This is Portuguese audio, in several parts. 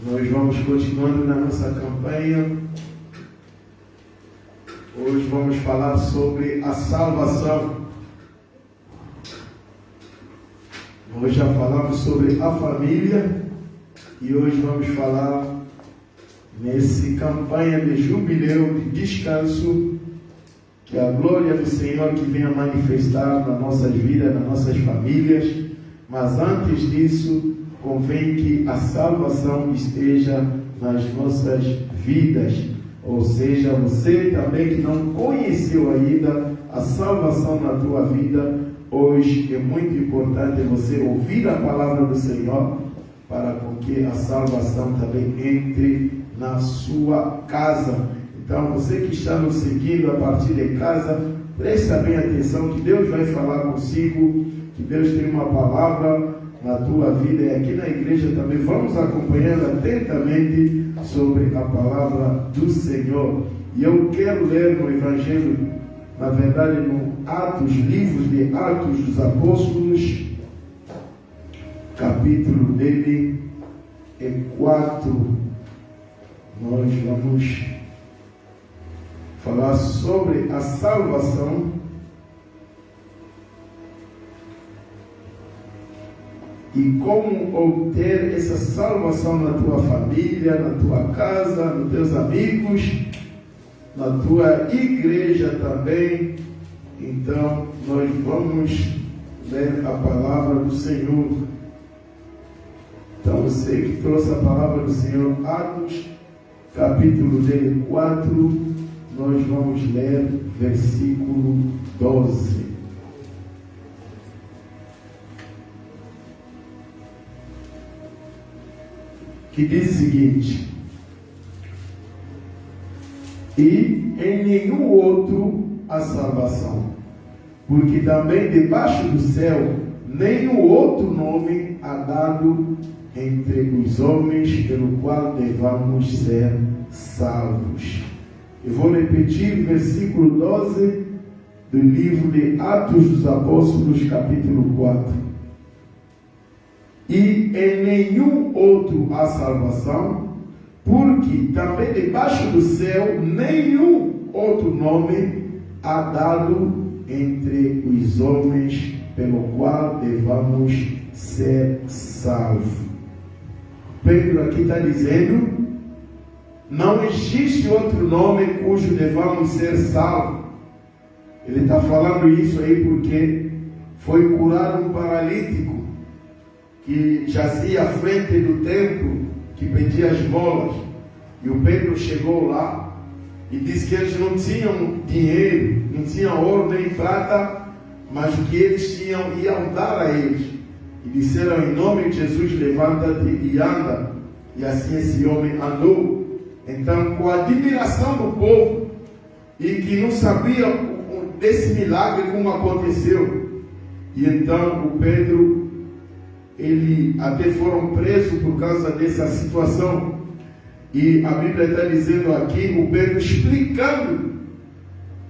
Nós vamos continuando na nossa campanha. Hoje vamos falar sobre a salvação. Nós já falamos sobre a família e hoje vamos falar nesse campanha de jubileu, de descanso, que a glória do Senhor que venha manifestar nas nossas vidas, nas nossas famílias. Mas antes disso, convém que a salvação esteja nas nossas vidas. Ou seja, você também que não conheceu ainda a salvação na tua vida, hoje é muito importante você ouvir a palavra do Senhor para que a salvação também entre na sua casa. Então, você que está nos seguindo a partir de casa, presta bem atenção que Deus vai falar consigo, que Deus tem uma palavra na tua vida, e aqui na igreja também vamos acompanhando atentamente sobre a palavra do Senhor. E eu quero ler no Evangelho, na verdade no Atos, livros de Atos dos Apóstolos, capítulo dele é 4. Nós vamos falar sobre a salvação e como obter essa salvação na tua família, na tua casa, nos teus amigos, na tua igreja também. Então, nós vamos ler a palavra do Senhor. Então, você que trouxe a palavra do Senhor, Atos, capítulo dele 4, nós vamos ler versículo 12. Que diz o seguinte: e em nenhum outro há salvação, porque também debaixo do céu nenhum outro nome há dado entre os homens pelo qual devamos ser salvos. Eu vou repetir o versículo 12 do livro de Atos dos Apóstolos, capítulo 4. E em nenhum outro há salvação, porque também debaixo do céu nenhum outro nome há dado entre os homens pelo qual devamos ser salvos. Pedro aqui está dizendo: não existe outro nome cujo devamos ser salvos. Ele está falando isso aí porque foi curado um paralítico que jazia à frente do templo, que pedia esmolas. E o Pedro chegou lá e disse que eles não tinham dinheiro, não tinham ouro nem prata, mas o que eles tinham iam dar a eles. E disseram: em nome de Jesus, levanta-te e anda. E assim esse homem andou. Então, com a admiração do povo, e que não sabia desse milagre como aconteceu, e então o Pedro, ele até foram presos por causa dessa situação. E a Bíblia está dizendo aqui, o Pedro explicando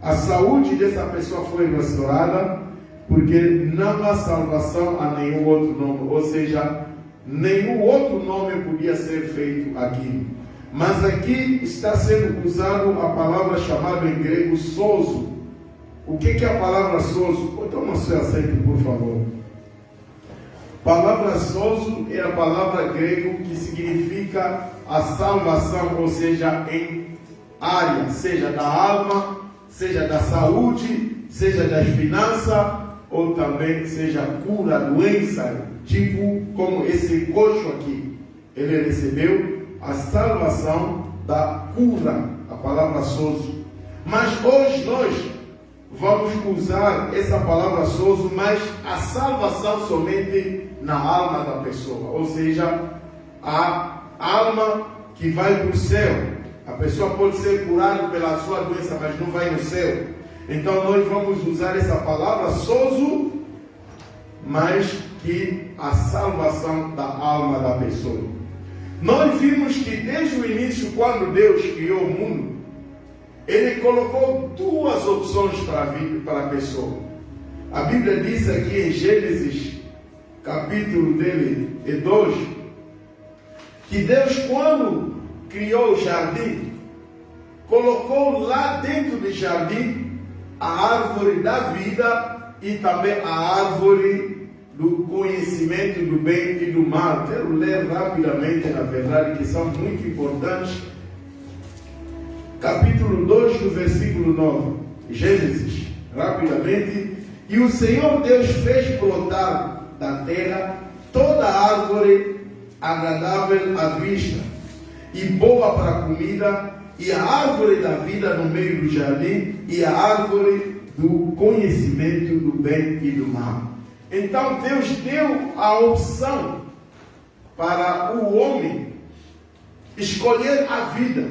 a saúde dessa pessoa foi restaurada, porque não há salvação a nenhum outro nome, ou seja, nenhum outro nome podia ser feito aqui. Mas aqui está sendo usado a palavra chamada em grego sozo. O que é a palavra sozo? Toma seu assento, por favor. Palavra sozo é a palavra grego que significa a salvação, ou seja, em área, seja da alma, seja da saúde, seja das finanças, ou também seja cura, doença, tipo como esse coxo aqui. Ele recebeu a salvação da cura, a palavra sozo. Mas hoje nós vamos usar essa palavra sozo, mas a salvação somente na alma da pessoa, ou seja, a alma que vai para o céu. A pessoa pode ser curada pela sua doença, mas não vai no céu. Então nós vamos usar essa palavra sozo, mas que a salvação da alma da pessoa. Nós vimos que desde o início, quando Deus criou o mundo, Ele colocou duas opções para a vida, para a pessoa. A Bíblia diz aqui em Gênesis, capítulo dele 2, que Deus, quando criou o jardim, colocou lá dentro do jardim a árvore da vida e também a árvore do conhecimento do bem e do mal. Quero ler rapidamente, na verdade, que são muito importantes. Capítulo 2, do versículo 9. Gênesis, rapidamente. E o Senhor Deus fez brotar da terra toda árvore agradável à vista e boa para a comida, e a árvore da vida no meio do jardim, e a árvore do conhecimento do bem e do mal. Então Deus deu a opção para o homem escolher a vida.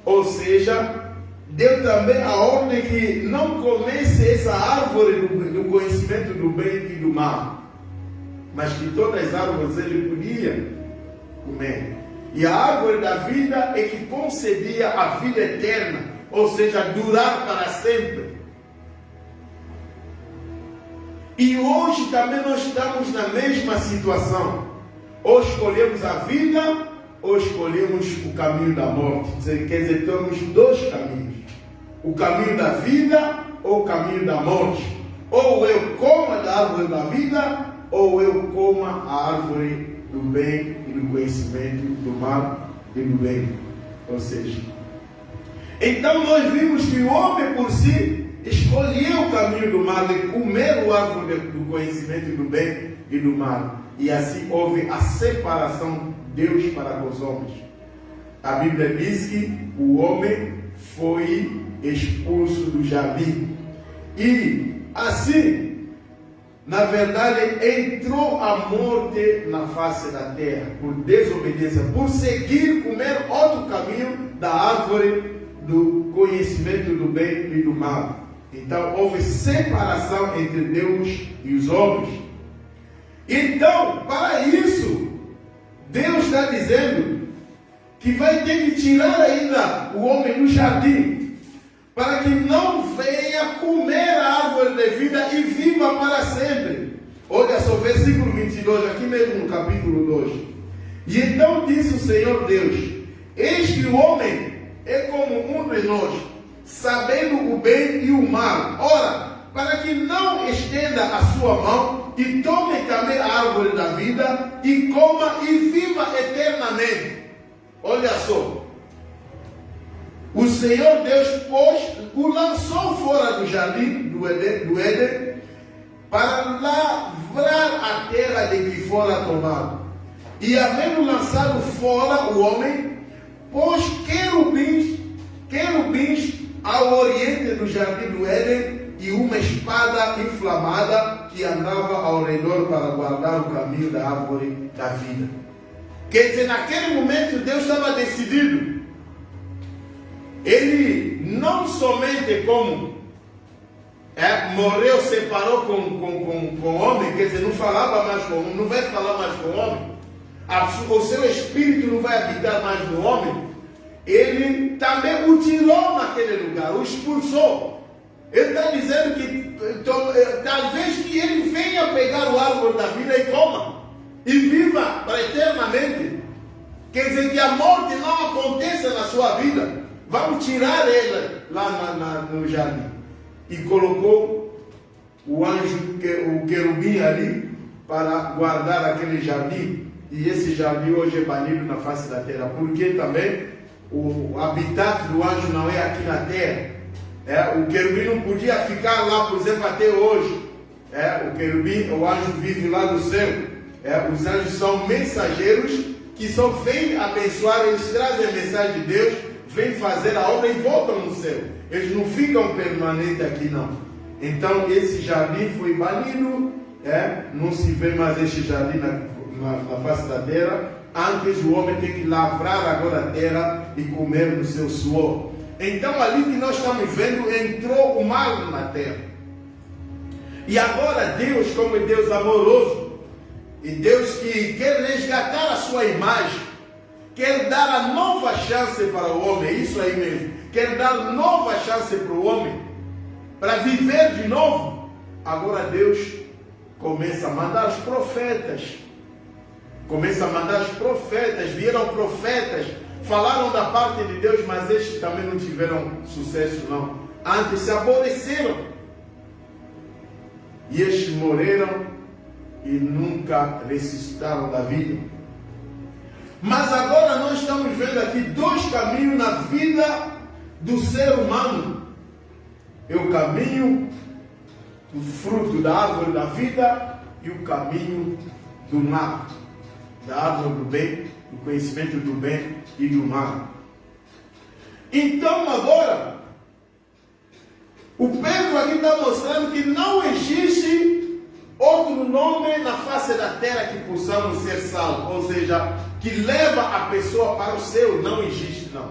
Ou seja, deu também a ordem que não comesse essa árvore do conhecimento do bem e do mal, mas que todas as árvores ele podia comer. E a árvore da vida é que concedia a vida eterna, ou seja, durar para sempre. E hoje também nós estamos na mesma situação. Ou escolhemos a vida, ou escolhemos o caminho da morte. Quer dizer, temos dois caminhos: o caminho da vida ou o caminho da morte. Ou eu como da árvore da vida, ou eu como a árvore do bem e do conhecimento do mal e do bem. Ou seja, então nós vimos que o homem por si escolheu o caminho do mal e comer o árvore do conhecimento do bem e do mal. E assim houve a separação de Deus para com os homens. A Bíblia diz que o homem foi expulso do jardim. E assim, na verdade, entrou a morte na face da terra, por desobediência, por seguir, comer outro caminho da árvore do conhecimento do bem e do mal. Então, houve separação entre Deus e os homens. Então, para isso, Deus está dizendo que vai ter que tirar ainda o homem do jardim, para que não venha comer a árvore de vida e viva para sempre. Olha só, versículo 22, aqui mesmo no capítulo 2. E então disse o Senhor Deus: eis que o homem é como um de nós, sabendo o bem e o mal. Ora, para que não estenda a sua mão e tome também a árvore da vida e coma e viva eternamente. Olha só. O Senhor Deus, pois, o lançou fora do jardim do Éden para lavrar a terra de que fora tomado. E havendo lançado fora o homem, pôs querubins ao oriente do jardim do Éden e uma espada inflamada que andava ao redor para guardar o caminho da árvore da vida. Quer dizer, naquele momento Deus estava decidido. Ele não somente como morreu, separou com o homem, quer dizer, não falava mais com o homem, não vai falar mais com o homem, o seu espírito não vai habitar mais no homem. Ele também o tirou naquele lugar, o expulsou. Ele está dizendo que talvez que ele venha pegar o árvore da vida e coma, e viva para eternamente. Quer dizer, que a morte não aconteça na sua vida. Vamos tirar ele lá no jardim. E colocou o anjo, o querubim ali, para guardar aquele jardim. E esse jardim hoje é banido na face da terra. Porque também o habitat do anjo não é aqui na terra. O querubim não podia ficar lá, por exemplo, até hoje. O querubim, o anjo vive lá no céu. Os anjos são mensageiros que só vêm abençoar, eles trazem a mensagem de Deus, vêm fazer a obra e voltam no céu. Eles não ficam permanentes aqui, não. Então, esse jardim foi banido, não se vê mais esse jardim na face da terra. Antes o homem tem que lavrar agora a terra e comer no seu suor. Então, ali que nós estamos vendo, entrou o mal na terra. E agora Deus, como é Deus amoroso, e Deus que quer resgatar a sua imagem, quer dar a nova chance para o homem, é isso aí mesmo, quer dar nova chance para o homem, para viver de novo. Agora Deus começa a mandar os profetas, começa a mandar os profetas, vieram profetas, falaram da parte de Deus, mas estes também não tiveram sucesso não. Antes se aborreceram. E estes morreram e nunca ressuscitaram da vida. Mas agora nós estamos vendo aqui dois caminhos na vida do ser humano. É o caminho do fruto da árvore da vida e o caminho do mal, da árvore do bem, do conhecimento do bem e do mal. Então agora, o Pedro aqui está mostrando que não existe outro nome na face da terra que possamos ser salvos, ou seja, que leva a pessoa para o céu, não existe não.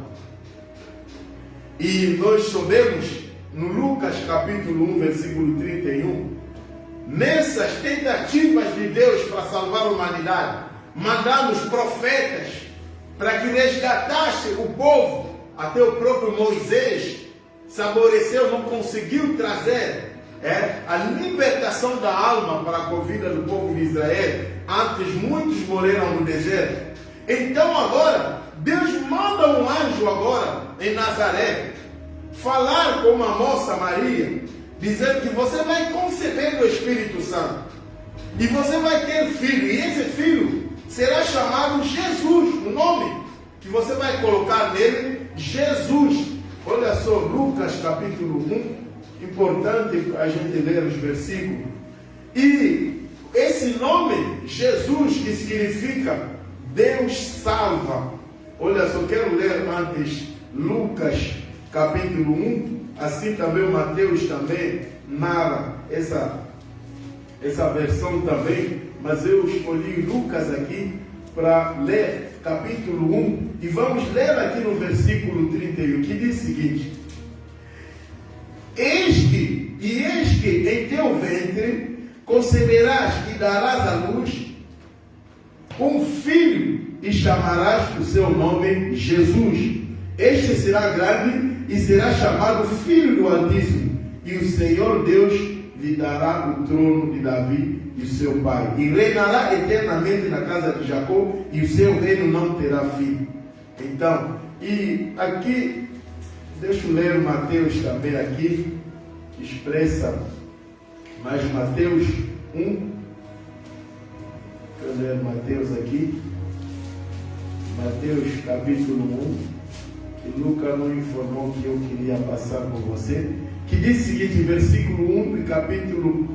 E nós sabemos, no Lucas capítulo 1, versículo 31, nessas tentativas de Deus para salvar a humanidade, mandamos profetas para que resgatasse o povo. Até o próprio Moisés se aborreceu, não conseguiu trazer a libertação da alma para a vida do povo de Israel. Antes muitos morreram no deserto. Então agora, Deus manda um anjo agora em Nazaré falar com uma moça Maria, dizendo que você vai conceber do Espírito Santo e você vai ter filho, e esse filho será chamado Jesus, o nome que você vai colocar nele, Jesus. Olha só, Lucas capítulo 1, importante a gente ler os versículos. E esse nome, Jesus, que significa Deus salva. Olha só, quero ler antes Lucas capítulo 1, assim também o Mateus também narra essa versão também, mas eu escolhi Lucas aqui para ler capítulo 1, e vamos ler aqui no versículo 31, que diz o seguinte: eis que em teu ventre conceberás e darás à luz um filho, e chamarás o seu nome Jesus. Este será grande e será chamado Filho do Altíssimo, e o Senhor Deus lhe dará o trono de Davi e seu pai, e reinará eternamente na casa de Jacó, e o seu reino não terá fim. Então, e aqui, deixa eu ler Mateus também aqui, que expressa mais Mateus 1. Deixa eu ler Mateus aqui, Mateus capítulo 1. que Lucas não informou que eu queria passar com você, que diz o seguinte, versículo 1 do capítulo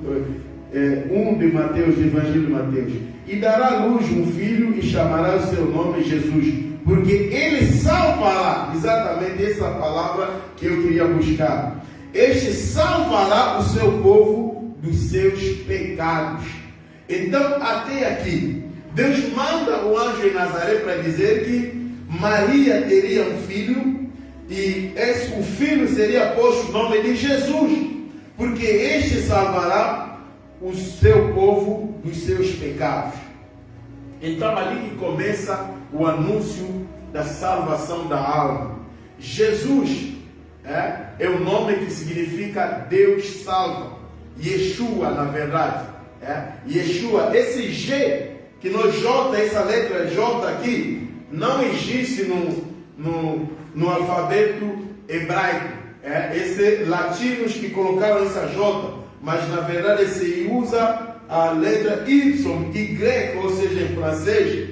1 de Mateus, do Evangelho de Mateus: e dará à luz um filho e chamará o seu nome Jesus, porque ele salvará, exatamente essa palavra que eu queria buscar, este salvará o seu povo dos seus pecados. Então, até aqui, Deus manda o anjo em Nazaré para dizer que Maria teria um filho, e o filho seria posto o nome de Jesus, porque este salvará o seu povo dos seus pecados. Então ali que começa o anúncio da salvação da alma. Jesus é o nome que significa Deus salva. Yeshua, na verdade. Yeshua, esse G que no J, essa letra J aqui, não existe no alfabeto hebraico. Esses latinos que colocaram essa J, mas na verdade se usa a letra Y, Y, ou seja, em francês,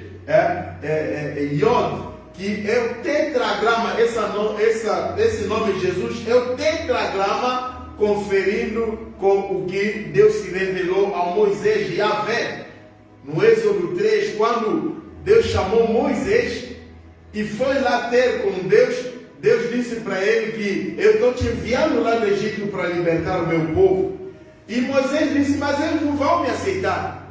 Yod, que é o tetragrama. Esse nome de Jesus é o tetragrama conferindo com o que Deus se revelou a Moisés, Yahvé. No Êxodo 3, quando Deus chamou Moisés e foi lá ter com Deus, Deus disse para ele que eu estou te enviando lá no Egito para libertar o meu povo. E Moisés disse, mas eles não vão me aceitar.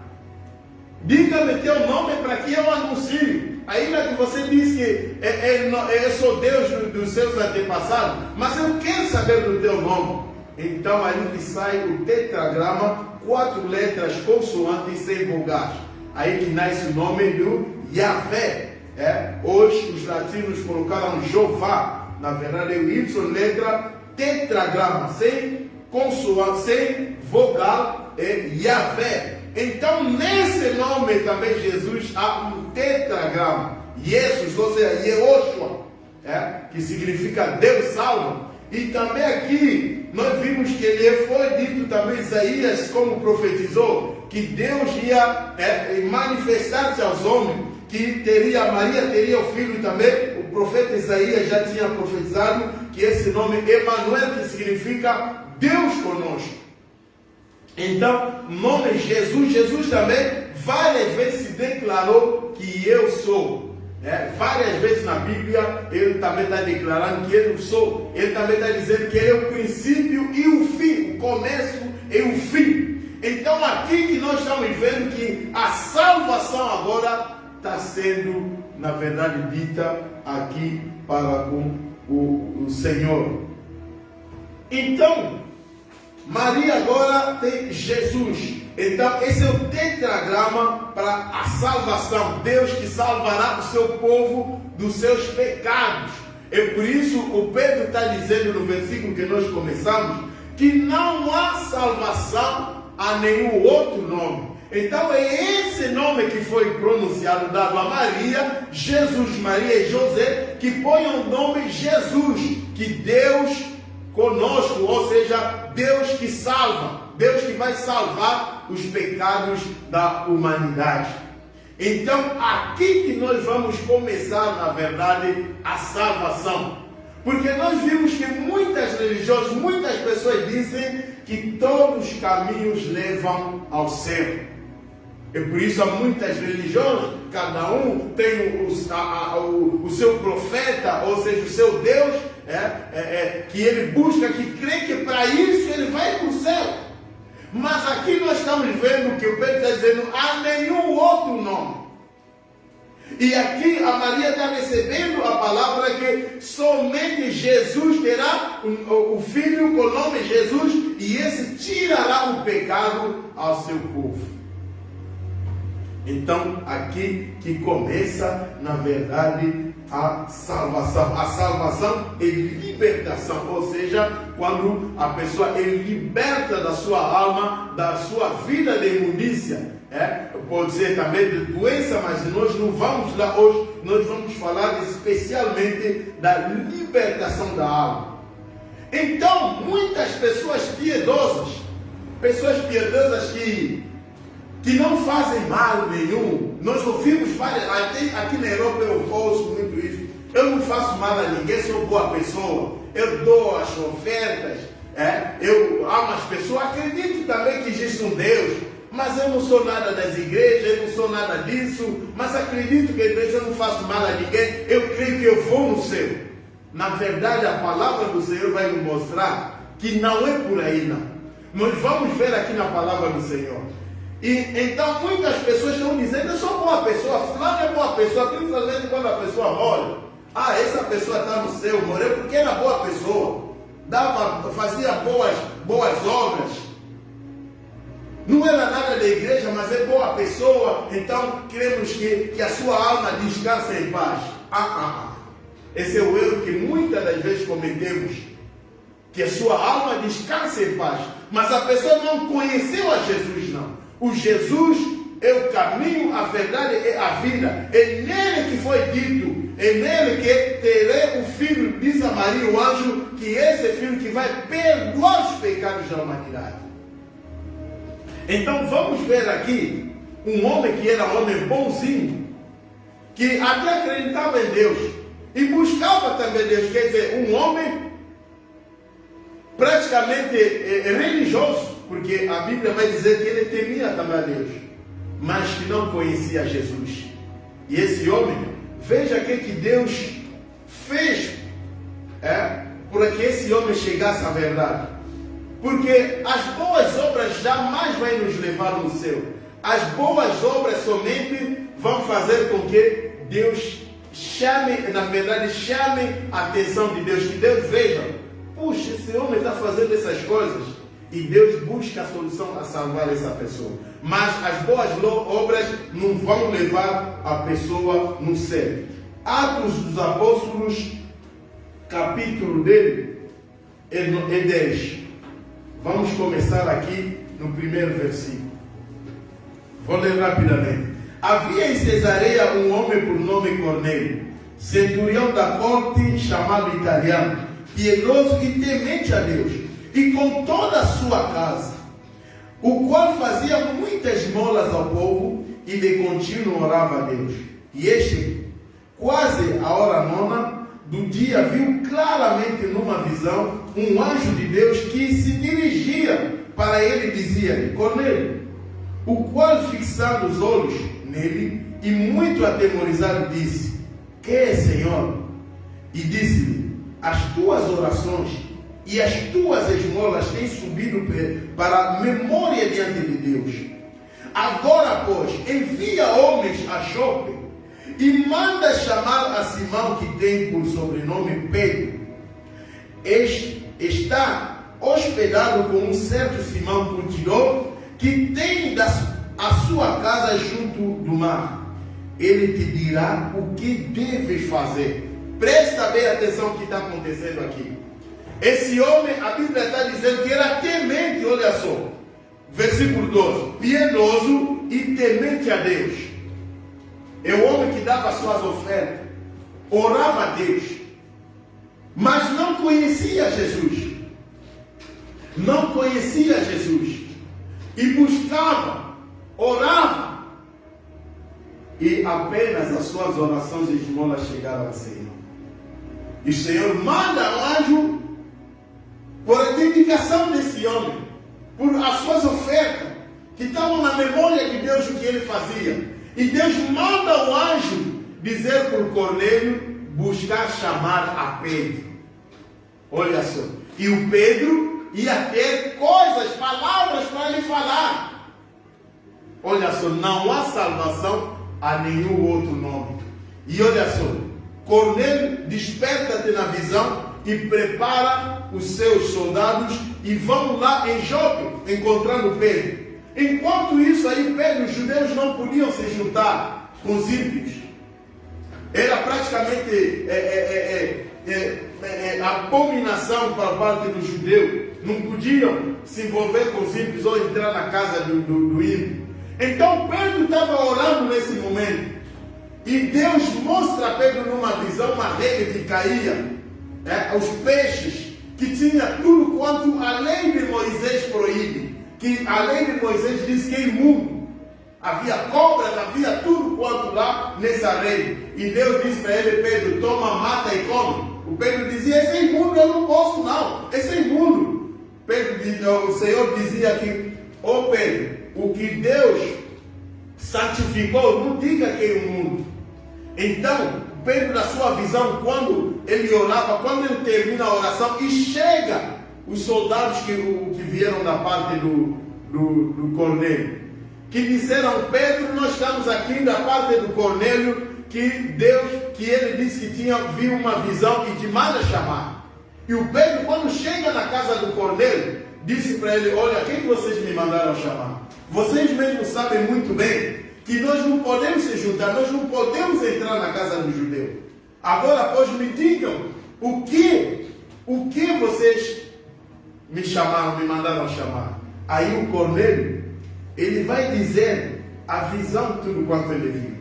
Diga-me teu nome para que eu anuncie. Ainda que você diz que eu sou Deus dos seus antepassados, mas eu quero saber do teu nome. Então aí que sai o tetragrama, 4 letras consoantes sem vogais. Aí que nasce o nome do Yahvé. Hoje os latinos colocaram Jeová. Na verdade é o Y letra tetragrama, sem consoante, sem vogal, é Yahvé. Então nesse nome também Jesus há um tetragrama, Jesus, ou seja, Yehoshua, que significa Deus salva. E também aqui nós vimos que ele foi dito também, Isaías, como profetizou, que Deus ia manifestar-se aos homens, que Maria teria o filho também. O profeta Isaías já tinha profetizado que esse nome Emanuel, que significa Deus conosco. Então, o nome Jesus também várias vezes se declarou que eu sou. Várias vezes na Bíblia ele também está declarando que eu sou. Ele também está dizendo que ele é o princípio e o fim, o começo e o fim. Então aqui que nós estamos vendo que a salvação agora está sendo, na verdade, dita aqui para com o Senhor. Então, Maria agora tem Jesus. Então, esse é o tetragrama para a salvação. Deus que salvará o seu povo dos seus pecados. É por isso o Pedro está dizendo no versículo que nós começamos, que não há salvação a nenhum outro nome. Então é esse nome que foi pronunciado, dado a Maria, Jesus, Maria e José, que põe o nome Jesus, que Deus conosco, ou seja, Deus que salva, Deus que vai salvar os pecados da humanidade. Então, aqui que nós vamos começar, na verdade, a salvação. Porque nós vimos que muitas religiões, muitas pessoas dizem que todos os caminhos levam ao céu. E por isso há muitas religiões, cada um tem o seu profeta, ou seja, o seu Deus, que ele busca, que crê que para isso ele vai para o céu. Mas aqui nós estamos vendo que o Pedro está dizendo, há nenhum outro nome. E aqui a Maria está recebendo a palavra que somente Jesus terá o Filho com o nome Jesus, e esse tirará o pecado ao seu povo. Então, aqui que começa, na verdade, a salvação. A salvação é libertação, ou seja, quando a pessoa é liberta da sua alma, da sua vida de imundícia. Pode ser também de doença, mas nós não vamos lá hoje, nós vamos falar especialmente da libertação da alma. Então, muitas pessoas piedosas que não fazem mal nenhum. Nós ouvimos várias, aqui na Europa eu ouço muito isso. Eu não faço mal a ninguém, sou boa pessoa. Eu dou as ofertas, eu amo as pessoas. Acredito também que existe um Deus, mas eu não sou nada das igrejas, eu não sou nada disso. Mas acredito que Deus, eu não faço mal a ninguém. Eu creio que eu vou no céu. Na verdade, a palavra do Senhor vai nos mostrar que não é por aí, não. Nós vamos ver aqui na palavra do Senhor. E então muitas pessoas estão dizendo, eu sou boa pessoa, fulano é boa pessoa, principalmente quando a pessoa morre. Essa pessoa está no céu, morreu porque era boa pessoa, fazia boas obras, não era nada da igreja, mas é boa pessoa, então queremos que a sua alma descanse em paz. Esse é o erro que muitas das vezes cometemos, que a sua alma descanse em paz, mas a pessoa não conheceu a Jesus, não. O Jesus é o caminho, a verdade e a vida. É nele que foi dito, é nele que terei o Filho, diz a Maria, o anjo, que esse filho que vai perdoar os pecados da humanidade. Então vamos ver aqui um homem que era um homem bonzinho, que até acreditava em Deus e buscava também Deus, quer dizer, um homem praticamente religioso, porque a Bíblia vai dizer que ele temia também a Deus, mas que não conhecia Jesus. E esse homem, veja o que Deus fez para que esse homem chegasse à verdade. Porque as boas obras jamais vão nos levar no céu. As boas obras somente vão fazer com que Deus chame a atenção de Deus, que Deus veja, puxa, esse homem está fazendo essas coisas. E Deus busca a solução a salvar essa pessoa. Mas as boas obras não vão levar a pessoa no céu. Atos dos Apóstolos, capítulo dele, é 10. Vamos começar aqui no primeiro versículo. Vou ler rapidamente. Havia em Cesareia um homem por nome Cornélio, centurião da corte, chamado italiano, piedoso e temente a Deus, e com toda a sua casa, o qual fazia muitas esmolas ao povo e de contínuo orava a Deus. E este, quase a hora 9 do dia, viu claramente numa visão um anjo de Deus que se dirigia para ele e dizia-lhe: Cornélio, o qual, fixando os olhos nele e muito atemorizado, disse: Que é, Senhor? E disse-lhe: As tuas orações e as tuas esmolas têm subido para a memória diante de Deus. Agora, pois, envia homens a Jope e manda chamar a Simão, que tem por sobrenome Pedro. Este está hospedado com um certo Simão curtidor, que tem a sua casa junto do mar. Ele te dirá o que deves fazer. Presta bem atenção no que está acontecendo aqui. Esse homem, a Bíblia está dizendo que era temente, olha só, versículo 12, piedoso e temente a Deus. É o homem que dava suas ofertas, orava a Deus, mas não conhecia Jesus. Não conhecia Jesus. E buscava, orava, e apenas as suas orações e esmolas chegaram ao Senhor. E o Senhor manda um anjo por a dedicação desse homem, por as suas ofertas, que estavam na memória de Deus o que ele fazia. E Deus manda o anjo dizer por Cornélio buscar chamar a Pedro. Olha só. E o Pedro ia ter coisas, palavras para lhe falar. Olha só, não há salvação a nenhum outro nome. E olha só, Cornélio desperta-te na visão e prepara os seus soldados e vão lá em Jope encontrando Pedro. Enquanto isso aí, Pedro, os judeus não podiam se juntar com os ímpios. Era praticamente abominação para parte do judeu. Não podiam se envolver com os ímpios ou entrar na casa do ímpio. Então Pedro estava orando nesse momento. E Deus mostra a Pedro numa visão uma rede que caía, os peixes, que tinha tudo quanto a lei de Moisés proíbe. Que a lei de Moisés diz que é imundo. Havia cobras, havia tudo quanto lá nessa rede. E Deus disse para ele: Pedro, toma, mata e come. O Pedro dizia: esse é imundo, eu não posso não, esse é imundo. O Senhor dizia que: Pedro, o que Deus santificou, não diga que é imundo. Então, Pedro, na sua visão, quando ele orava, quando ele termina a oração e chega os soldados que vieram da parte do Cornélio, que disseram: Pedro, nós estamos aqui da parte do Cornélio, que ele disse que viu uma visão e te manda chamar. E o Pedro, quando chega na casa do Cornélio, disse para ele: olha, quem vocês me mandaram chamar? Vocês mesmos sabem muito bem que nós não podemos se juntar, nós não podemos entrar na casa do judeu. Agora, pois, me digam, o que vocês me chamaram, me mandaram chamar? Aí o Cornélio, ele vai dizer a visão, tudo quanto ele viu.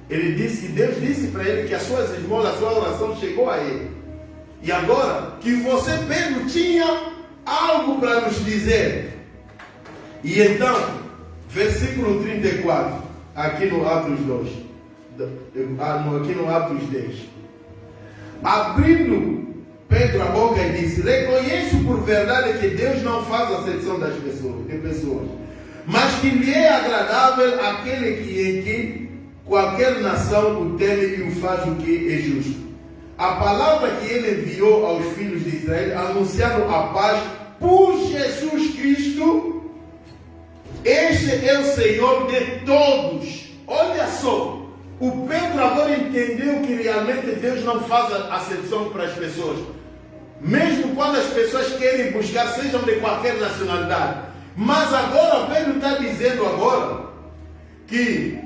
Ele disse que Deus disse para ele que as suas esmolas, a sua oração chegou a ele. E agora, que você, Pedro, tinha algo para nos dizer. E então, versículo 34, aqui no Atos 2, aqui no Atos 10. Abrindo Pedro a boca e disse: reconheço por verdade que Deus não faz acepção de pessoas, mas que lhe é agradável aquele em que qualquer nação o teme e o faz o que é justo. A palavra que ele enviou aos filhos de Israel, anunciando a paz por Jesus Cristo, este é o Senhor de todos. Olha só, o Pedro agora entendeu que realmente Deus não faz acepção para as pessoas. Mesmo quando as pessoas querem buscar, sejam de qualquer nacionalidade. Mas agora Pedro está dizendo agora que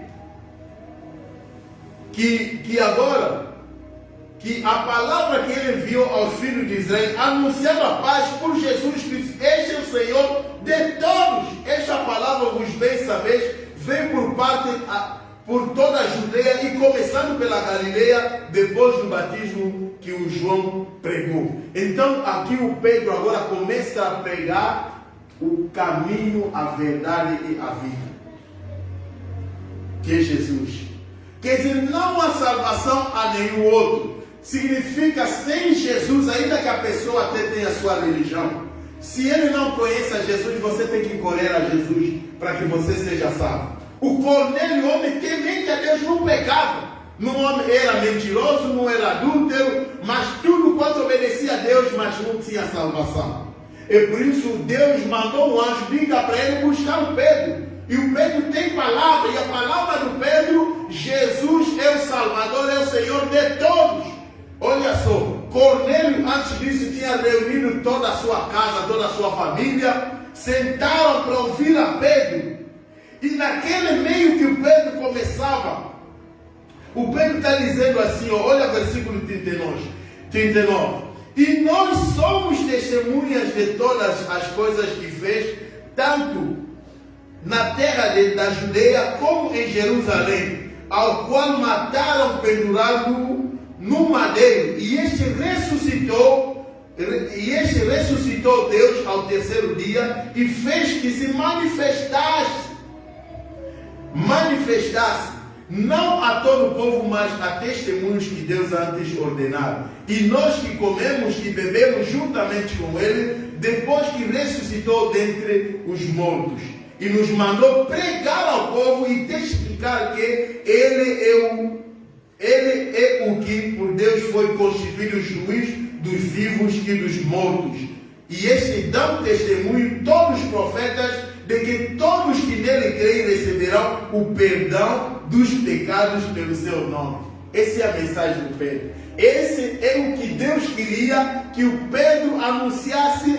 a palavra que ele enviou aos filhos de Israel, anunciando a paz por Jesus Cristo, este é o Senhor de todos. Esta palavra vos bem sabeis, vem por toda a Judeia e começando pela Galileia, depois do batismo que o João pregou. Então aqui o Pedro agora começa a pregar o caminho, a verdade e a vida, que é Jesus. Quer dizer, não há salvação a nenhum outro. Significa, sem Jesus, ainda que a pessoa até tenha a sua religião, se ele não conhece a Jesus, você tem que correr a Jesus para que você seja salvo. O Cornélio, homem temente a Deus, não pecava. Não era mentiroso, não era adúltero, mas tudo quanto obedecia a Deus, mas não tinha salvação. E por isso Deus mandou um anjo, diga para ele buscar o Pedro. E o Pedro tem palavra, e a palavra do Pedro, Jesus é o Salvador, é o Senhor de todos. Olha só, Cornélio antes disso tinha reunido toda a sua casa, toda a sua família, sentaram para ouvir a Pedro. E naquele meio que o Pedro começava, o Pedro está dizendo assim, ó, olha o versículo 39. E nós somos testemunhas de todas as coisas que fez, tanto na terra da Judeia como em Jerusalém, ao qual mataram pendurado no madeiro, e este ressuscitou Deus ao terceiro dia e fez que se manifestasse não a todo o povo, mas a testemunhos que Deus antes ordenara. E nós que comemos e bebemos juntamente com ele, depois que ressuscitou dentre os mortos, e nos mandou pregar ao povo e testificar que ele é o que por Deus foi constituído juiz dos vivos e dos mortos. E este dão testemunho todos os profetas, de que todos que nele creem receberão o perdão dos pecados pelo seu nome. Essa é a mensagem do Pedro. Esse é o que Deus queria que o Pedro anunciasse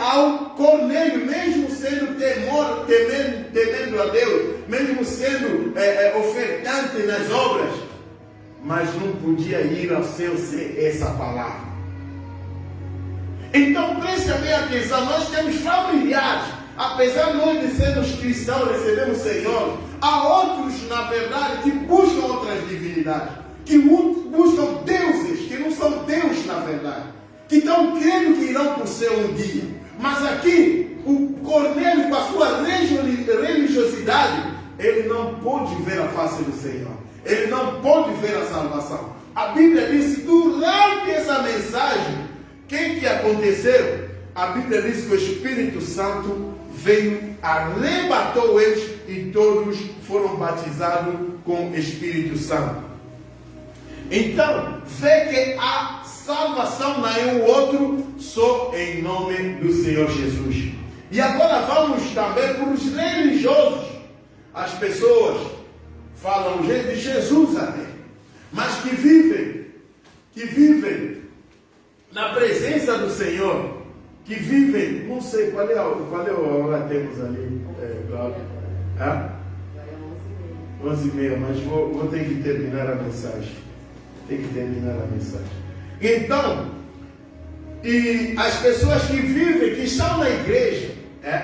ao Cornélio, mesmo sendo temendo a Deus, mesmo sendo ofertante nas obras, mas não podia ir ao céu sem essa palavra. Então preste bem atenção, nós temos familiares, apesar de nós de sermos cristãos, recebemos o Senhor, há outros, na verdade, que buscam outras divindades, que buscam deuses, que não são Deus na verdade, que estão crendo que irão para o céu um dia. Mas aqui, o Cornélio, com a sua religiosidade, ele não pôde ver a face do Senhor, ele não pôde ver a salvação. A Bíblia diz, durante essa mensagem, o que aconteceu? A Bíblia diz que o Espírito Santo veio, arrebatou eles e todos foram batizados com o Espírito Santo. Então, vê que a salvação não é o outro, só em nome do Senhor Jesus. E agora vamos também para os religiosos. As pessoas falam de Jesus até, mas que vivem na presença do Senhor, que vivem, não sei qual é a hora temos ali, Cláudio? 11h30, mas vou ter que terminar a mensagem. Então, e as pessoas que vivem, que estão na igreja,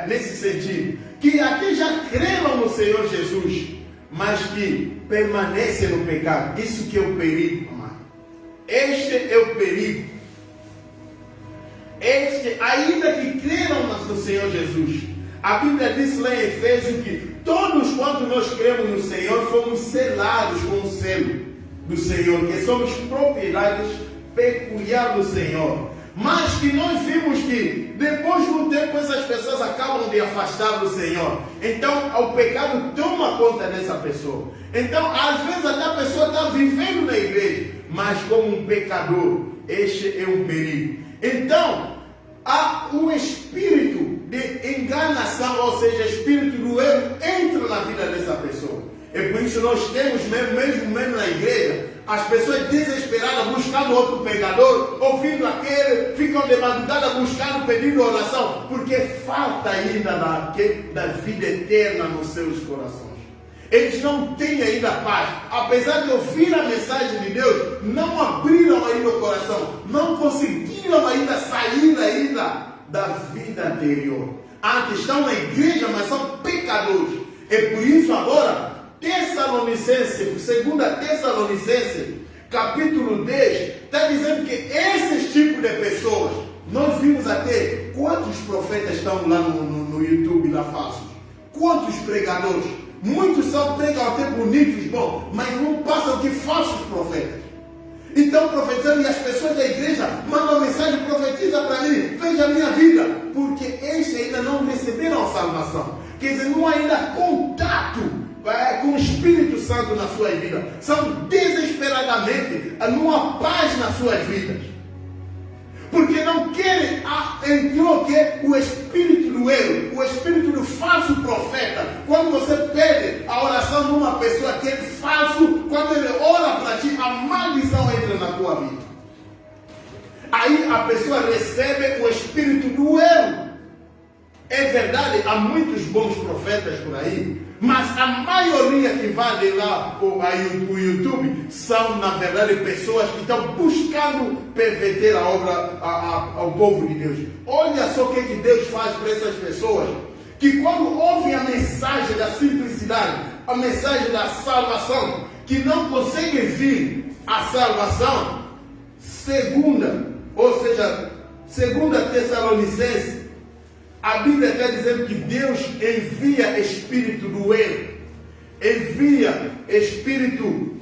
nesse sentido, que até já creram no Senhor Jesus, mas que permanecem no pecado, isso que é o perigo, amado. Este é o perigo. Ainda que creram no Senhor Jesus, a Bíblia diz lá em Efésios que todos quanto nós cremos no Senhor, fomos selados com o selo do Senhor, que somos propriedades peculiar do Senhor. Mas que nós vimos que depois de um tempo essas pessoas acabam de afastar do Senhor. Então o pecado toma conta dessa pessoa. Então às vezes até a pessoa está vivendo na igreja, mas como um pecador. Este é um perigo. Então há um espírito de enganação, ou seja, espírito do erro entra na vida dessa pessoa. E por isso nós temos mesmo na igreja, as pessoas desesperadas buscando outro pecador, ouvindo aquele, ficam de madrugada buscando, pedindo oração, porque falta ainda da vida eterna nos seus corações. Eles não têm ainda paz, apesar de ouvir a mensagem de Deus, não abriram ainda o coração, não conseguiram ainda sair ainda da vida anterior. Antes estão na igreja, mas são pecadores. É por isso agora, Tessalonicenses, 2 Tessalonicenses, capítulo 10, está dizendo que esses tipos de pessoas, nós vimos até quantos profetas estão lá no YouTube, lá falsos, quantos pregadores, muitos são pregadores até bonitos, bom, mas não passam de falsos profetas. Então profetizando, e as pessoas da igreja mandam mensagem, profetiza para mim, veja a minha vida, porque estes ainda não receberam a salvação, quer dizer, não há ainda contato com o Espírito Santo na sua vida, são desesperadamente numa paz nas suas vidas, porque não querem, entrou que o espírito do erro, o espírito do falso profeta. Quando você pede a oração de uma pessoa que é falso, quando ele ora para ti, a maldição entra na tua vida. Aí a pessoa recebe o espírito do erro. É verdade, há muitos bons profetas por aí, mas a maioria que vai lá o YouTube são, na verdade, pessoas que estão buscando perverter a obra ao povo de Deus. Olha só o que Deus faz para essas pessoas, que quando ouvem a mensagem da simplicidade, a mensagem da salvação, que não conseguem vir a salvação, segunda Tessalonicenses, a Bíblia está dizendo que Deus envia espírito do erro, envia espírito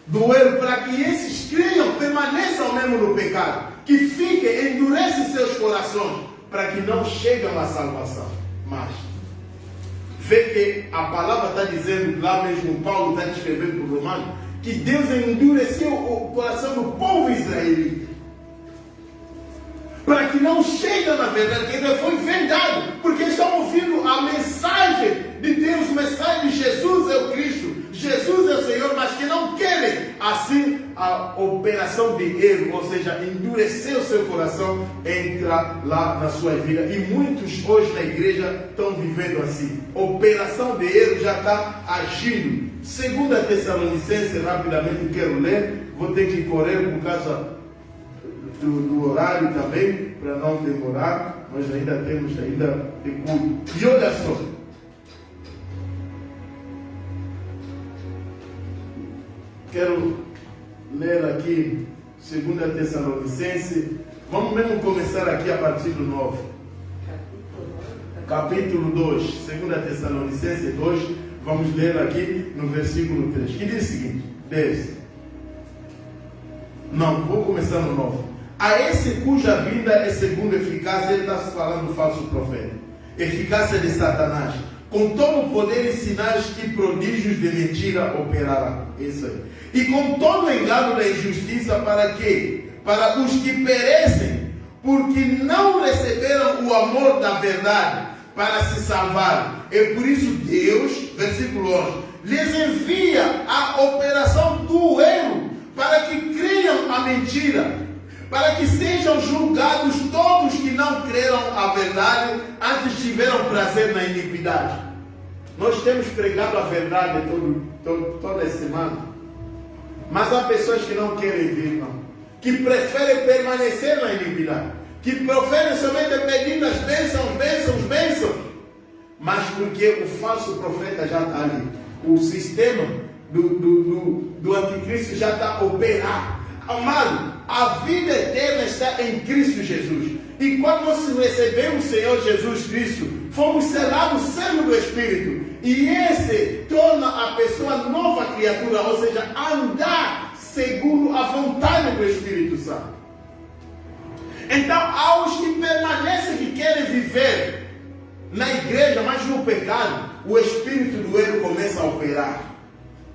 do erro para que esses creiam, permaneçam mesmo no pecado, que fiquem, endurecem seus corações, para que não cheguem à salvação. Mas vê que a palavra está dizendo, lá mesmo Paulo está escrevendo para o Romano, que Deus endureceu o coração do povo israelita, para que não chegue na verdade, quer dizer, foi vendado, porque estão ouvindo a mensagem de Deus, a mensagem de Jesus é o Cristo, Jesus é o Senhor, mas que não querem, assim, a operação de erro, ou seja, endurecer o seu coração, entra lá na sua vida, e muitos hoje na igreja estão vivendo assim, operação de erro já está agindo. 2 Tessalonicenses, rapidamente quero ler, vou ter que correr por causa do horário também, para não demorar, nós ainda temos de culto. E olha só, quero ler aqui 2 Tessalonicenses, vamos mesmo começar aqui a partir do 9, capítulo 2, 2 Tessalonicenses 2, vamos ler aqui no versículo 3, que diz o seguinte, 10, não, vou começar no 9. A esse cuja vida é segundo eficácia, ele está falando do falso profeta, eficácia de Satanás, com todo o poder e sinais e prodígios de mentira operará. Isso aí. E com todo o engano da injustiça, para quê? Para os que perecem, porque não receberam o amor da verdade para se salvarem. É por isso Deus, versículo 11, lhes envia a operação do erro, para que creiam a mentira, para que sejam julgados todos que não creram a verdade, antes tiveram prazer na iniquidade. Nós temos pregado a verdade toda semana, mas há pessoas que não querem vir, não, que preferem permanecer na iniquidade, que preferem somente pedir as bênçãos, mas porque o falso profeta já está ali, o sistema do anticristo já está operado. Amado, a vida eterna está em Cristo Jesus. E quando nós recebemos o Senhor Jesus Cristo, fomos selados selo do Espírito. E esse torna a pessoa nova criatura, ou seja, andar segundo a vontade do Espírito Santo. Então, há os que permanecem, que querem viver na igreja, mas no pecado, o espírito do erro começa a operar.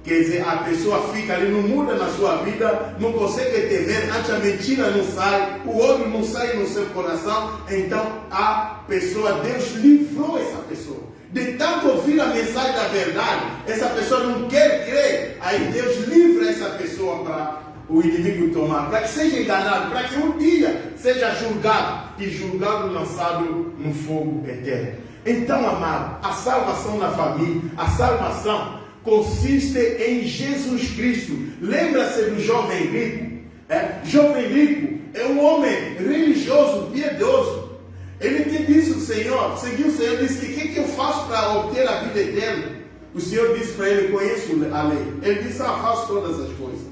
Quer dizer, a pessoa fica ali, não muda na sua vida, não consegue temer, antes a mentira não sai, o ódio não sai no seu coração. Então a pessoa, Deus livrou essa pessoa. De tanto ouvir a mensagem da verdade, essa pessoa não quer crer, aí Deus livra essa pessoa para o inimigo tomar, para que seja enganado, para que um dia seja julgado, e julgado lançado no fogo eterno. Então, amado, a salvação na família, a salvação consiste em Jesus Cristo. Lembra-se do jovem rico? Jovem rico é um homem religioso, piedoso. Ele te disse o Senhor, disse: o que eu faço para obter a vida eterna? O Senhor disse para ele: conheço a lei. Ele disse: faço todas as coisas.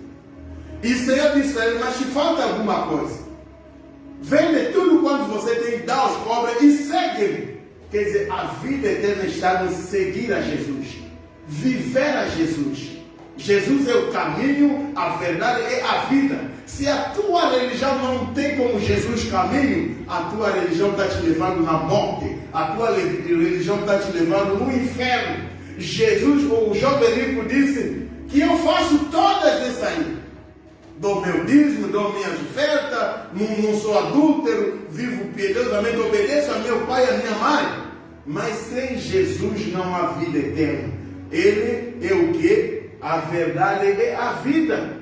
E o Senhor disse para ele: mas te falta alguma coisa. Vende tudo quanto você tem, dá aos pobres e segue-me. Quer dizer, a vida eterna está no seguir a Jesus, viver a Jesus. Jesus é o caminho, a verdade e a vida. Se a tua religião não tem como Jesus caminho, a tua religião está te levando na morte, a tua religião está te levando no inferno. Jesus, o jovem rico, disse que eu faço todas essas aí. Dou meu dízimo, dou minhas ofertas, não sou adúltero, vivo piedosamente, obedeço a meu pai e a minha mãe. Mas sem Jesus não há vida eterna. Ele é o que? A verdade é a vida.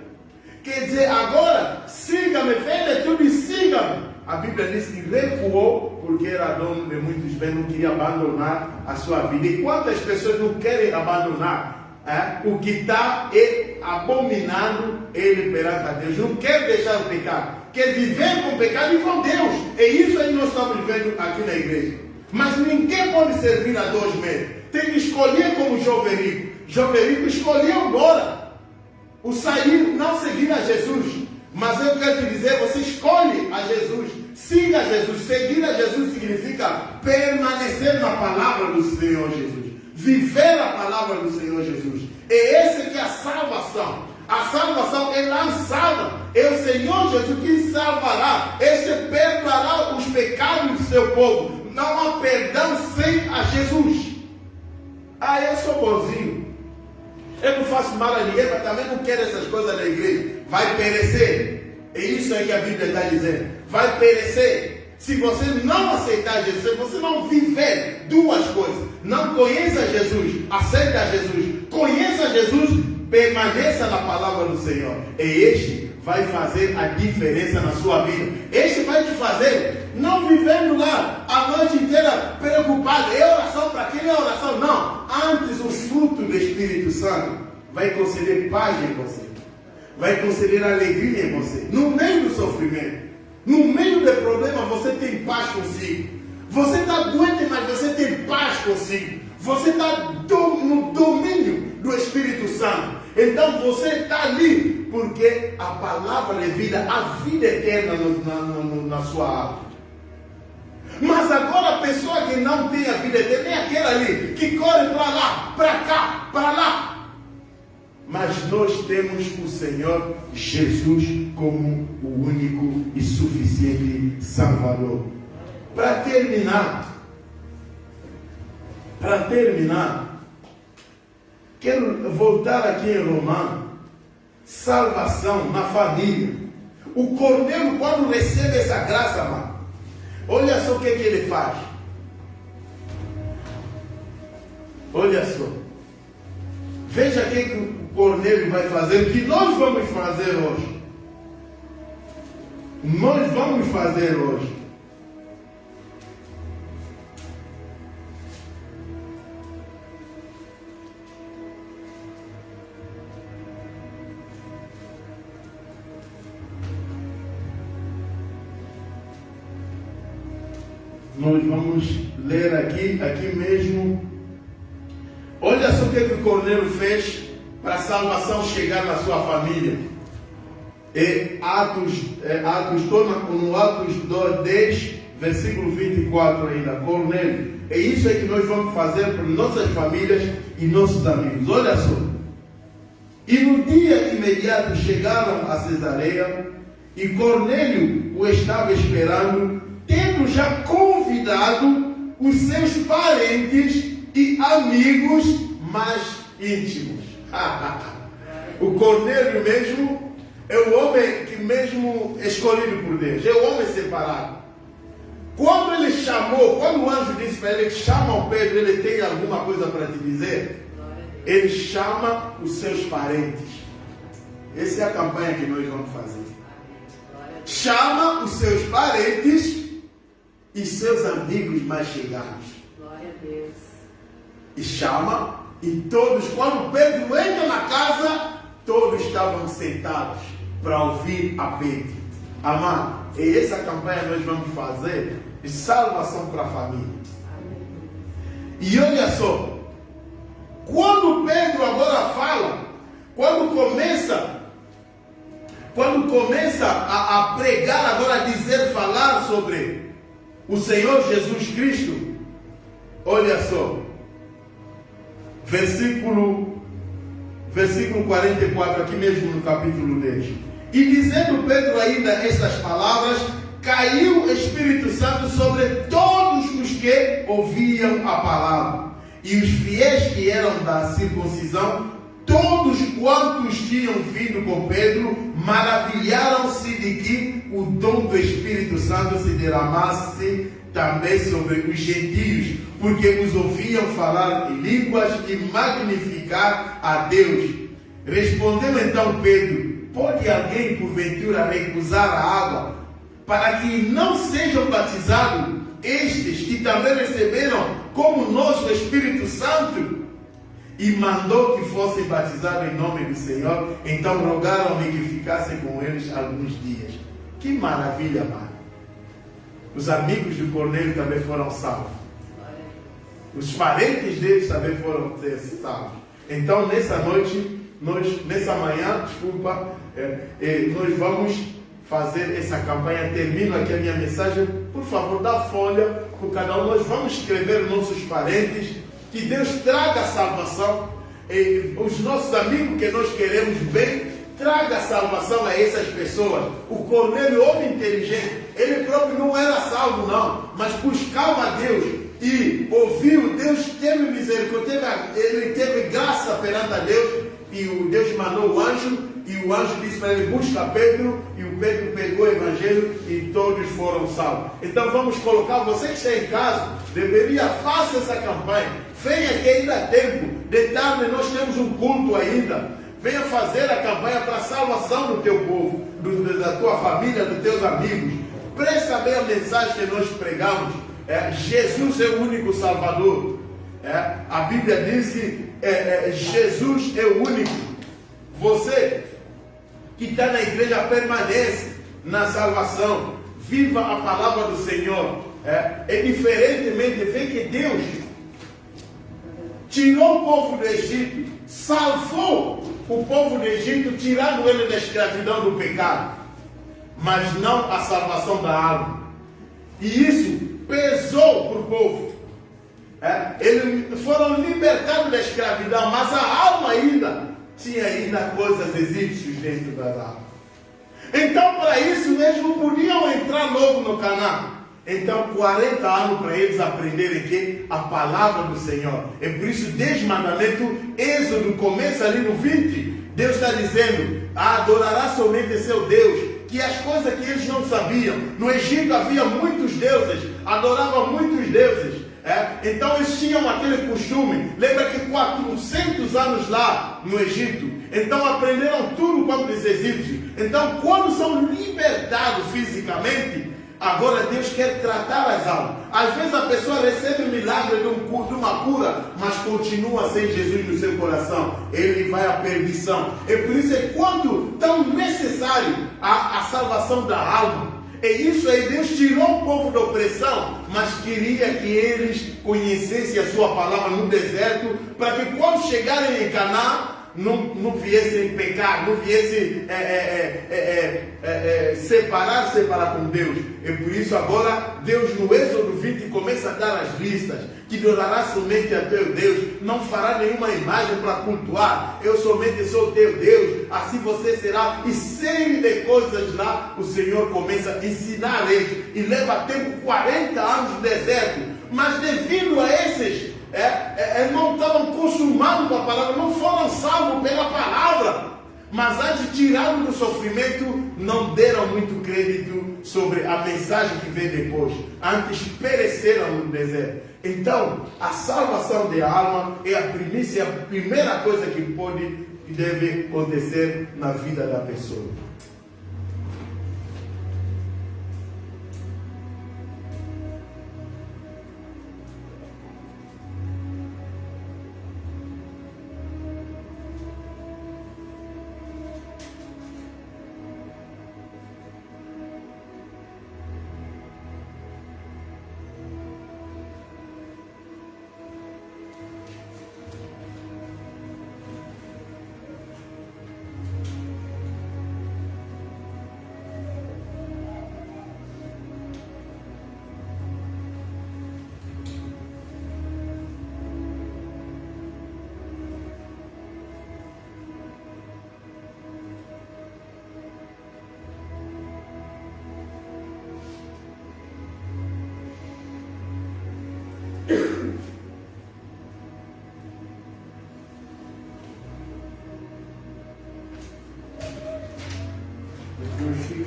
Quer dizer, agora, siga-me, vende tudo e siga-me. A Bíblia diz que recuou, porque era dono de muitos bens, não queria abandonar a sua vida. E quantas pessoas não querem abandonar o que está abominando ele perante a Deus? Não quer deixar o pecado, quer viver com o pecado e com Deus. É isso aí que nós estamos vivendo aqui na igreja. Mas ninguém pode servir a dois meios. Tem que escolher como jovem rico. Jovem rico escolheu agora o sair, não seguir a Jesus. Mas eu quero te dizer, você escolhe a Jesus, siga a Jesus. Seguir a Jesus significa permanecer na palavra do Senhor Jesus, viver a palavra do Senhor Jesus. É essa que é a salvação. A salvação é lançada, é o Senhor Jesus que salvará. Este perdoará os pecados do seu povo. Não há perdão sem a Jesus. Eu sou bonzinho, eu não faço mal a ninguém, mas também não quero essas coisas da igreja. Vai perecer. É isso aí que a Bíblia está dizendo. Vai perecer. Se você não aceitar Jesus, se você não viver duas coisas, não conheça Jesus, aceita Jesus, conheça Jesus, permaneça na palavra do Senhor. E este vai fazer a diferença na sua vida. Este vai te fazer não vivendo lá a noite inteira preocupado. É oração para quem é oração? Não. Antes o fruto do Espírito Santo vai conceder paz em você, vai conceder alegria em você. No meio do sofrimento, no meio do problema, você tem paz consigo. Você está doente, mas você tem paz consigo. Você está no domínio do Espírito Santo. Então você está ali porque a palavra é vida, a vida eterna na sua alma. Mas agora a pessoa que não tem a vida eterna é aquela ali que corre para lá, para cá, para lá. Mas nós temos o Senhor Jesus como o único e suficiente Salvador. Para terminar, quero voltar aqui em Romanos. Salvação na família. O cordeiro, quando recebe essa graça, mano, olha só o que ele faz. Olha só. Veja o que o cordeiro vai fazer, o que nós vamos fazer hoje. Nós vamos fazer hoje. Nós vamos ler aqui mesmo. Olha só o que o cordeiro fez para a salvação chegar na sua família. No Atos 10, versículo 24 ainda. Cornélio. É isso aí que nós vamos fazer para nossas famílias e nossos amigos. Olha só. E no dia imediato chegaram a Cesareia e Cornélio o estava esperando, tendo já convidado os seus parentes e amigos mais íntimos. O Cornélio mesmo é o homem que mesmo escolhido por Deus, é o homem separado. Quando ele chamou, quando o anjo disse para ele: chama o Pedro, ele tem alguma coisa para te dizer, ele chama os seus parentes. Essa é a campanha que nós vamos fazer. Chama os seus parentes e seus amigos mais chegados. Glória a Deus. E chama, e todos, quando Pedro entra na casa, todos estavam sentados para ouvir a Pedro. Amado, e essa campanha nós vamos fazer e salvação para a família. E olha só, quando Pedro agora fala, quando começa a pregar, agora a dizer, falar sobre o Senhor Jesus Cristo, olha só, versículo 44, aqui mesmo no capítulo 10. E dizendo Pedro ainda estas palavras, caiu o Espírito Santo sobre todos os que ouviam a palavra. E os fiéis que eram da circuncisão, todos quantos tinham vindo com Pedro, maravilharam-se de que o dom do Espírito Santo se derramasse também sobre os gentios, porque os ouviam falar em línguas e magnificar a Deus. Respondeu então Pedro: pode alguém porventura recusar a água, para que não sejam batizados estes que também receberam como nós o Espírito Santo? E mandou que fossem batizados em nome do Senhor. Então rogaram-lhe que ficassem com eles alguns dias. Que maravilha, mano. Os amigos de Cornélio também foram salvos. Os parentes deles também foram salvos. Então nessa noite, nessa manhã, nós vamos fazer essa campanha. Termino aqui a minha mensagem. Por favor, dá folha por cada um. Nós vamos escrever nossos parentes. Que Deus traga a salvação. E os nossos amigos que nós queremos bem, traga a salvação a essas pessoas. O Cornélio, homem inteligente, ele próprio não era salvo não, mas buscava a Deus e ouviu. Deus teve misericórdia, ele teve graça perante a Deus, e o Deus mandou o anjo, e o anjo disse para ele: busca Pedro, e o Pedro pegou o evangelho e todos foram salvos. Então vamos colocar, você que está em casa, faça essa campanha. Venha que ainda há tempo, de tarde nós temos um culto ainda. Venha fazer a campanha para a salvação do teu povo, da tua família, dos teus amigos. Presta bem a mensagem que nós pregamos. Jesus é o único Salvador. A Bíblia diz que Jesus é o único. Você que está na igreja, permanece na salvação. Viva a palavra do Senhor. Diferentemente, vê que Deus tirou o povo do Egito, salvou o povo do Egito, tirando ele da escravidão do pecado, mas não a salvação da alma. E isso pesou para o povo. Eles foram libertados da escravidão, mas a alma ainda tinha coisas egípcias dentro da alma. Então, para isso, eles não podiam entrar logo no Canaã. Então, 40 anos para eles aprenderem que a palavra do Senhor. É por isso, 10 mandamentos, Êxodo começa ali no 20. Deus está dizendo: adorará somente seu Deus. Que as coisas que eles não sabiam. No Egito havia muitos deuses, adoravam muitos deuses. Então eles tinham aquele costume. Lembra que 400 anos lá no Egito. Então aprenderam tudo como os egípcios. Então, quando são libertados fisicamente, agora Deus quer tratar as almas. Às vezes a pessoa recebe o milagre de uma cura, mas continua sem Jesus no seu coração. Ele vai à perdição. E por isso é quanto tão necessário a salvação da alma. É isso aí. Deus tirou o povo da opressão, mas queria que eles conhecessem a sua palavra no deserto, para que quando chegarem em Canaã, não viessem pecar, não viessem separar-se para com Deus. E por isso agora Deus no Êxodo 20 começa a dar as listas: que adorará somente a teu Deus, não fará nenhuma imagem para cultuar, eu somente sou teu Deus, assim você será. E série de coisas lá o Senhor começa a ensinar eles, e leva tempo 40 anos no deserto. Mas devido a esses não estavam consumados com a palavra, não foram salvos pela palavra, mas antes tiraram do sofrimento, não deram muito crédito sobre a mensagem que veio depois, antes pereceram no deserto. Então a salvação da alma é a primícia, a primeira coisa que pode e deve acontecer na vida da pessoa.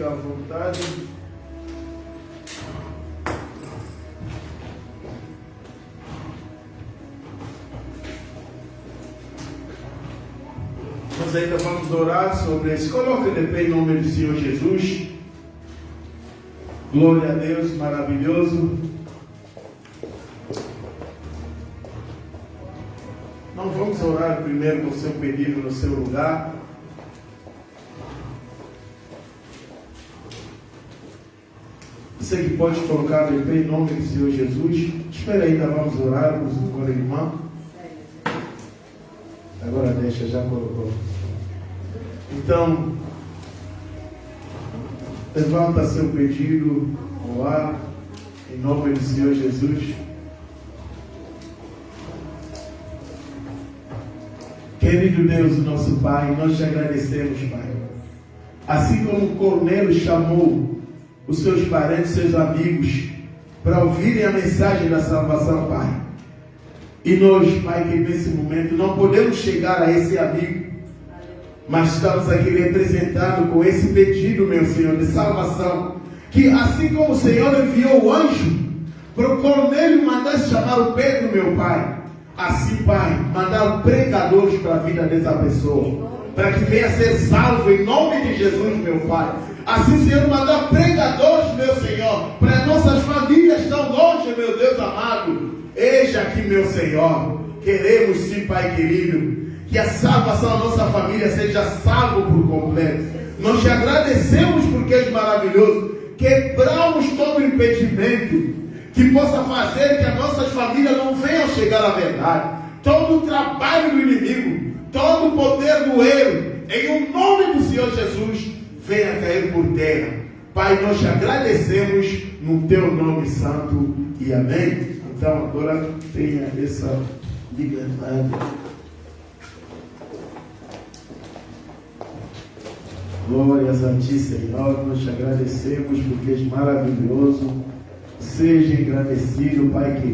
fica à vontade. Nós ainda vamos orar sobre isso. Coloque de pé em nome do Senhor Jesus. Glória a Deus, maravilhoso. Não vamos orar primeiro com o seu pedido no seu lugar. Você que pode colocar de pé em nome do Senhor Jesus. Espera ainda, vamos orar com o irmão. Agora deixa, já colocou. Então, levanta seu pedido ao ar, em nome do Senhor Jesus. Querido Deus, nosso Pai, nós te agradecemos, Pai. Assim como Cornélio chamou os seus parentes, seus amigos, para ouvirem a mensagem da salvação, Pai. E nós, Pai, que nesse momento não podemos chegar a esse amigo, mas estamos aqui representados com esse pedido, meu Senhor, de salvação. Que assim como o Senhor enviou o anjo para o Cornélio mandar chamar o Pedro, meu Pai, assim, Pai, mandar pregadores para a vida dessa pessoa, para que venha ser salvo em nome de Jesus, meu Pai. Assim, Senhor, mandar pregadores, meu Senhor, para nossas famílias tão longe, meu Deus amado. Eis aqui, meu Senhor, queremos sim, Pai querido, que a salvação da nossa família seja salva por completo. Nós te agradecemos porque és maravilhoso. Quebramos todo impedimento que possa fazer que as nossas famílias não venham chegar à verdade. Todo o trabalho do inimigo, todo o poder do erro, em o nome do Senhor Jesus, venha cair por terra. Pai, nós te agradecemos no teu nome santo e amém. Então agora tenha essa liberdade. Glórias a ti, Senhor, nós te agradecemos porque és maravilhoso. Seja engrandecido, Pai querido.